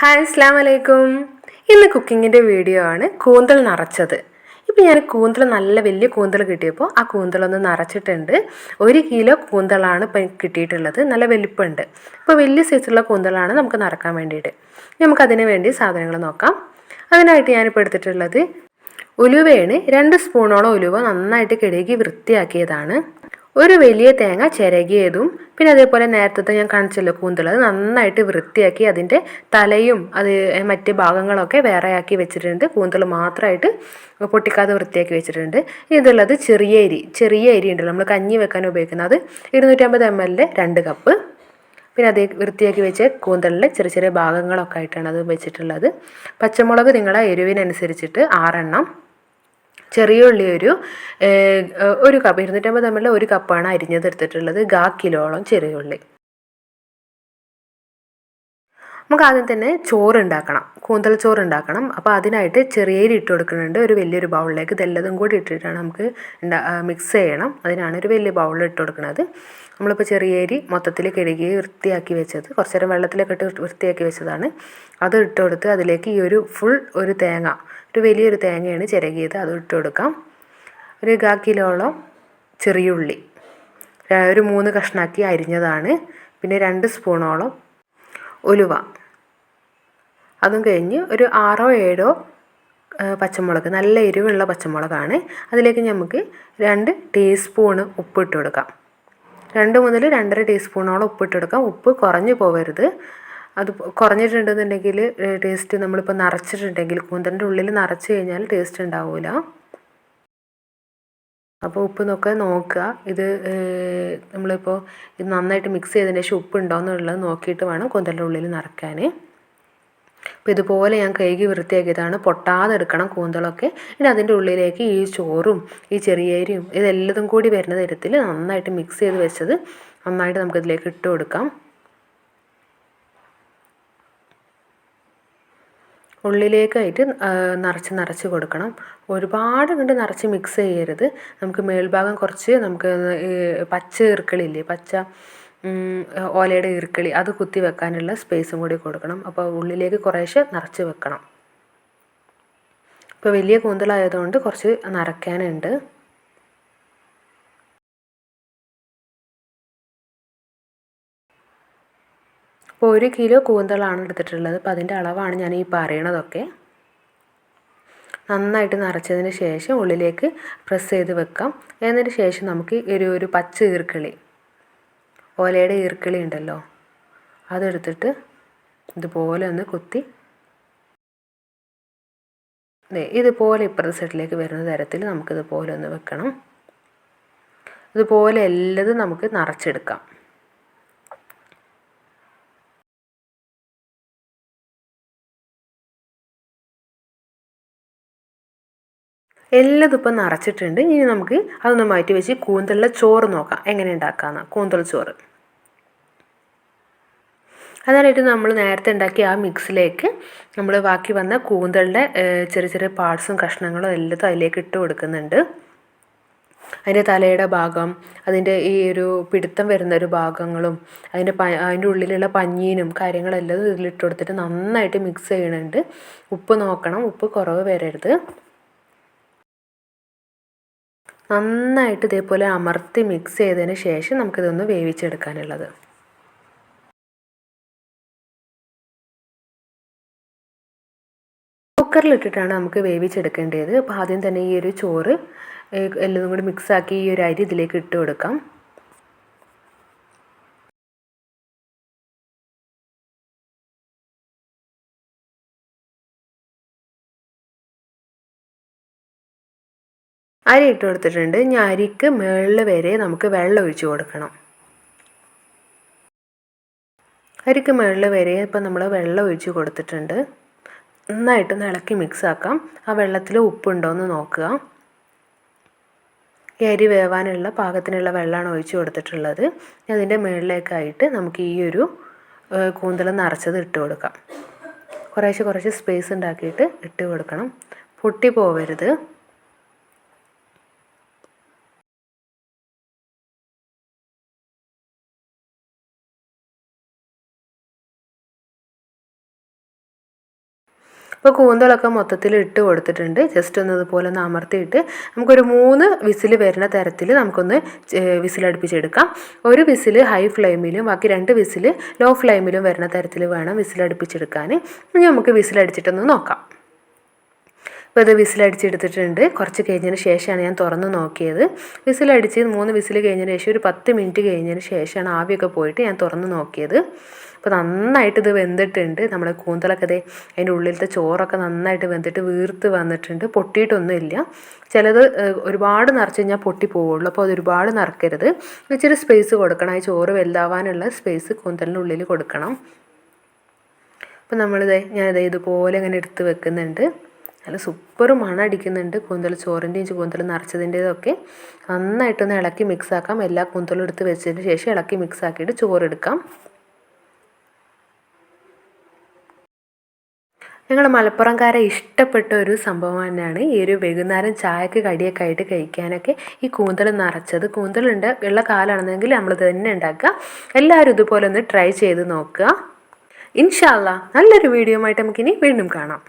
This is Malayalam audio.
ഹായ് അസ്സലാമു അലൈക്കും. ഇന്ന് കുക്കിങ്ങിൻ്റെ വീഡിയോ ആണ് കൂന്തൽ നിറച്ചത്. ഇപ്പോൾ ഞാൻ കൂന്തൽ നല്ല വലിയ കൂന്തൽ കിട്ടിയപ്പോൾ ആ കൂന്തലൊന്ന് നിറച്ചിട്ടുണ്ട്. 1 കിലോ കൂന്തളാണ് ഇപ്പം കിട്ടിയിട്ടുള്ളത്. നല്ല വലിപ്പമുണ്ട്. ഇപ്പോൾ വലിയ സൈസുള്ള കൂന്തളാണ് നമുക്ക് നിറക്കാൻ വേണ്ടിയിട്ട്. നമുക്കതിന് വേണ്ടി സാധനങ്ങൾ നോക്കാം. അതിനായിട്ട് ഞാനിപ്പോൾ എടുത്തിട്ടുള്ളത് ഉലുവയാണ്. 2 സ്പൂണോളം ഉലുവ നന്നായിട്ട് കഴുകി വൃത്തിയാക്കിയതാണ്. ഒരു വലിയ തേങ്ങ ചിരകിയതും പിന്നെ അതേപോലെ നേരത്തെ ഞാൻ കാണിച്ചല്ലോ കൂന്തൽ, അത് നന്നായിട്ട് വൃത്തിയാക്കി അതിൻ്റെ തലയും അത് മറ്റ് ഭാഗങ്ങളൊക്കെ വേറെയാക്കി വെച്ചിട്ടുണ്ട്. കൂന്തൽ മാത്രമായിട്ട് പൊട്ടിക്കാതെ വൃത്തിയാക്കി വെച്ചിട്ടുണ്ട്. ഇതുള്ളത് ചെറിയ അരി ഉണ്ടല്ലോ നമ്മൾ കഞ്ഞി വെക്കാൻ ഉപയോഗിക്കുന്നത്, 250 ml 2 കപ്പ്. പിന്നെ അതേ വൃത്തിയാക്കി വെച്ച കൂന്തലിൽ ചെറിയ ചെറിയ ഭാഗങ്ങളൊക്കെ ആയിട്ടാണ് അത് വെച്ചിട്ടുള്ളത്. പച്ചമുളക് നിങ്ങളുടെ എരിവിനനുസരിച്ചിട്ട് 6 എണ്ണം. ചെറിയ ഉള്ളി ഒരു കപ്പ്, 250 ml 1 കപ്പാണ് അരിഞ്ഞത് എടുത്തിട്ടുള്ളത്. 1/4 കിലോളം ചെറിയ ഉള്ളി. നമുക്ക് ആദ്യം തന്നെ ചോറുണ്ടാക്കണം, കൂന്തൽ ചോറുണ്ടാക്കണം. അപ്പോൾ അതിനായിട്ട് ചെറിയ അരി ഇട്ട് കൊടുക്കുന്നുണ്ട് ഒരു വലിയൊരു ബൗളിലേക്ക്. ഇതെല്ലതും കൂടി ഇട്ടിട്ടാണ് നമുക്ക് മിക്സ് ചെയ്യണം. അതിനാണ് ഒരു വലിയ ബൗളിൽ ഇട്ട് കൊടുക്കുന്നത്. നമ്മളിപ്പോൾ ചെറിയ അരി മൊത്തത്തിൽ കഴുകി വൃത്തിയാക്കി വെച്ചത്, കുറച്ച് നേരം വെള്ളത്തിലൊക്കെ ഇട്ട് വൃത്തിയാക്കി വെച്ചതാണ്. അത് ഇട്ട് കൊടുത്ത് അതിലേക്ക് ഈ ഒരു തേങ്ങ, ഒരു വലിയൊരു തേങ്ങയാണ് ചിരകിയത്, അത് ഇട്ട് കൊടുക്കാം. ഒരു 1/4 കിലോളം ചെറിയുള്ളി ഒരു 3 കഷ്ണാക്കി അരിഞ്ഞതാണ്. പിന്നെ 2 സ്പൂണോളം ഉലുവ. അതും കഴിഞ്ഞ് ഒരു 6 7 പച്ചമുളക്, നല്ല എരിവുള്ള പച്ചമുളകാണ്. അതിലേക്ക് നമുക്ക് 2 ടീസ്പൂണ് ഉപ്പിട്ട് കൊടുക്കാം. 2 മുതൽ 2.5 ടീസ്പൂണോളം ഉപ്പിട്ട് കൊടുക്കാം. ഉപ്പ് കുറഞ്ഞു പോകരുത്. അത് കുറഞ്ഞിട്ടുണ്ടെന്നുണ്ടെങ്കിൽ ടേസ്റ്റ്, നമ്മളിപ്പോൾ നിറച്ചിട്ടുണ്ടെങ്കിൽ കൂന്തലിൻ്റെ ഉള്ളിൽ നിറച്ച് കഴിഞ്ഞാൽ ടേസ്റ്റ് ഉണ്ടാവില്ല. അപ്പോൾ ഉപ്പ് നോക്കുക. ഇത് നമ്മളിപ്പോൾ ഇത് നന്നായിട്ട് മിക്സ് ചെയ്തതിന് ശേഷം ഉപ്പുണ്ടോ എന്നുള്ളത് നോക്കിയിട്ട് വേണം കൂന്തലിൻ്റെ ഉള്ളിൽ നിറയ്ക്കാൻ. അപ്പോൾ ഇതുപോലെ ഞാൻ കഴുകി വൃത്തിയാക്കിയതാണ്. പൊട്ടാതെ എടുക്കണം കൂന്തളൊക്കെ. ഇനി അതിൻ്റെ ഉള്ളിലേക്ക് ഈ ചോറും ഈ ചെറിയ അരിയും ഇതെല്ലതും കൂടി വരുന്ന തരത്തിൽ നന്നായിട്ട് മിക്സ് ചെയ്ത് വെച്ചത് നന്നായിട്ട് നമുക്കിതിലേക്ക് ഇട്ട് കൊടുക്കാം. ഉള്ളിലേക്കായിട്ട് നിറച്ച് കൊടുക്കണം. ഒരുപാട് കണ്ട് നിറച്ച് മിക്സ് ചെയ്യരുത്. നമുക്ക് മേൽഭാഗം കുറച്ച് നമുക്ക് പച്ച ഈർക്കിളില്ലേ, പച്ച ഓലയുടെ ഈർക്കിളി, അത് കുത്തി വെക്കാനുള്ള സ്പേസും കൂടി കൊടുക്കണം. അപ്പോൾ ഉള്ളിലേക്ക് കുറേശ്ശെ നിറച്ച് വെക്കണം. ഇപ്പോൾ വലിയ കൂന്തലായതുകൊണ്ട് കുറച്ച് നിറയ്ക്കാനുണ്ട്. അപ്പോൾ 1 കിലോ കൂന്തളാണ് എടുത്തിട്ടുള്ളത്. അപ്പോൾ അതിൻ്റെ അളവാണ് ഞാൻ ഈ പറയണതൊക്കെ. നന്നായിട്ട് നിറച്ചതിന് ശേഷം ഉള്ളിലേക്ക് പ്രസ് ചെയ്ത് വെക്കാം. എന്നതിന് ശേഷം നമുക്ക് ഒരു പച്ച ഈർക്കിളി, ഓലയുടെ ഈർക്കിളി ഉണ്ടല്ലോ, അതെടുത്തിട്ട് ഇതുപോലെ ഒന്ന് കുത്തി ഇതുപോലെ ഇപ്പുറത്തെ സൈഡിലേക്ക് വരുന്ന തരത്തിൽ നമുക്കിതുപോലെ ഒന്ന് വെക്കണം. ഇതുപോലെ എല്ലതും നമുക്ക് നിറച്ചെടുക്കാം. എല്ലതും ഇപ്പം നിറച്ചിട്ടുണ്ട്. ഇനി നമുക്ക് അതൊന്ന് മാറ്റി വെച്ച് കൂന്തലിലെ ചോറ് നോക്കാം എങ്ങനെ ഉണ്ടാക്കാമെന്ന്. കൂന്തൽ ചോറ് അതിനായിട്ട് നമ്മൾ നേരത്തെ ഉണ്ടാക്കിയ ആ മിക്സിലേക്ക് നമ്മൾ ബാക്കി വന്ന കൂന്തലിൻ്റെ ചെറിയ ചെറിയ പാർട്സും കഷ്ണങ്ങളും എല്ലതും അതിലേക്ക് ഇട്ട് കൊടുക്കുന്നുണ്ട്. അതിൻ്റെ തലയുടെ ഭാഗം, അതിൻ്റെ ഈ ഒരു പിടുത്തം വരുന്ന ഒരു ഭാഗങ്ങളും അതിൻ്റെ ഉള്ളിലുള്ള പഞ്ഞീനും കാര്യങ്ങളെല്ലാം ഇതിലിട്ട് കൊടുത്തിട്ട് നന്നായിട്ട് മിക്സ് ചെയ്യണുണ്ട്. ഉപ്പ് നോക്കണം, ഉപ്പ് കുറവ് വരരുത്. നന്നായിട്ട് ഇതേപോലെ അമർത്തി മിക്സ് ചെയ്തതിന് ശേഷം നമുക്കിതൊന്ന് വേവിച്ചെടുക്കാനുള്ളത്. കുക്കറിലിട്ടിട്ടാണ് നമുക്ക് വേവിച്ചെടുക്കേണ്ടത്. അപ്പോൾ ആദ്യം തന്നെ ഈ ഒരു ചോറ് എല്ലതും കൂടി മിക്സാക്കി ഈ ഒരു അരി ഇതിലേക്ക് ഇട്ട് കൊടുക്കാം. അരി ഇട്ട് കൊടുത്തിട്ടുണ്ട്. ഇനി അരിക്ക് മുകളിൽ വരെ നമുക്ക് വെള്ളം ഒഴിച്ച് കൊടുക്കണം. അരിക്ക് മുകളിൽ വരെ ഇപ്പം നമ്മൾ വെള്ളം ഒഴിച്ച് കൊടുത്തിട്ടുണ്ട്. നന്നായിട്ട് ഇളക്കി മിക്സ് ആക്കാം. ആ വെള്ളത്തിൽ ഉപ്പുണ്ടോയെന്ന് നോക്കുക. ഈ അരി വേവാനുള്ള പാകത്തിനുള്ള വെള്ളമാണ് ഒഴിച്ച് കൊടുത്തിട്ടുള്ളത്. അതിൻ്റെ മുകളിലേക്കായിട്ട് നമുക്ക് ഈ ഒരു കൂന്തൽ നിറച്ചത് ഇട്ട് കൊടുക്കാം. കുറേശ്ശെ സ്പേസ് ഉണ്ടാക്കിയിട്ട് ഇട്ട് കൊടുക്കണം. പൊട്ടി പോവരുത്. അപ്പോൾ കൂന്തലൊക്കെ മൊത്തത്തിൽ ഇട്ട് കൊടുത്തിട്ടുണ്ട്. ജസ്റ്റ് ഒന്ന് ഇതുപോലെ ഒന്ന് അമർത്തിയിട്ട് നമുക്കൊരു 3 വിസിൽ വരുന്ന തരത്തിൽ നമുക്കൊന്ന് വിസിലടുപ്പിച്ചെടുക്കാം. ഒരു വിസിൽ ഹൈ ഫ്ലെയിമിലും ബാക്കി 2 വിസിൽ ലോ ഫ്ലെയിമിലും വരുന്ന തരത്തിൽ വേണം വിസിലടുപ്പിച്ചെടുക്കാൻ. ഇനി നമുക്ക് വിസിലടിച്ചിട്ടൊന്ന് നോക്കാം. അപ്പോൾ ഇത് വിസിലടിച്ചെടുത്തിട്ടുണ്ട്. കുറച്ച് കഴിഞ്ഞതിന് ശേഷമാണ് ഞാൻ തുറന്ന് നോക്കിയത്. വിസിലടിച്ച് 3 വിസിൽ കഴിഞ്ഞതിന് ശേഷം ഒരു 10 മിനിറ്റ് കഴിഞ്ഞതിന് ശേഷമാണ് ആവിയൊക്കെ പോയിട്ട് ഞാൻ തുറന്ന് നോക്കിയത്. അപ്പോൾ നന്നായിട്ട് ഇത് വെന്തിട്ടുണ്ട്. നമ്മുടെ കൂന്തലൊക്കെ അതിൻ്റെ ഉള്ളിലത്തെ ചോറൊക്കെ നന്നായിട്ട് വെന്തിട്ട് വീർത്ത് വന്നിട്ടുണ്ട്. പൊട്ടിയിട്ടൊന്നുമില്ല. ചിലത് ഒരുപാട് നിറച്ച് കഴിഞ്ഞാൽ പൊട്ടി പോവുള്ളൂ. അപ്പോൾ അത് ഒരുപാട് നിറക്കരുത്. ഇച്ചിരി സ്പേസ് കൊടുക്കണം. ഈ ചോറ് വലുതാവാനുള്ള സ്പേസ് കൂന്തലിൻ്റെ ഉള്ളിൽ കൊടുക്കണം. അപ്പോൾ ഞാനിത് ഇതുപോലെ ഇങ്ങനെ എടുത്ത് വെക്കുന്നുണ്ട്. നല്ല സൂപ്പർ മണം അടിക്കുന്നുണ്ട്. കൂന്തൽ ചോറിൻ്റെയും കൂന്തൽ നിറച്ചതിൻ്റെതൊക്കെ നന്നായിട്ടൊന്ന് ഇളക്കി മിക്സാക്കാം. എല്ലാ കൂന്തലും എടുത്ത് വെച്ചതിന് ശേഷം ഇളക്കി മിക്സാക്കിയിട്ട് ചോറെടുക്കാം. ഞങ്ങൾ മലപ്പുറംകാരെ ഇഷ്ടപ്പെട്ട ഒരു സംഭവം തന്നെയാണ് ഈ ഒരു വൈകുന്നേരം ചായക്ക് കടിയൊക്കെ ആയിട്ട് കഴിക്കാനൊക്കെ ഈ കൂന്തൽ നിറച്ചത്. ഉള്ള കാലമാണെന്നെങ്കിൽ നമ്മളിത് തന്നെ ഉണ്ടാക്കുക. എല്ലാവരും ഇതുപോലെ ഒന്ന് ട്രൈ ചെയ്ത് നോക്കുക. ഇൻഷാ അല്ലാ നല്ലൊരു വീഡിയോ ആയിട്ട് നമുക്കിനി വീണ്ടും കാണാം.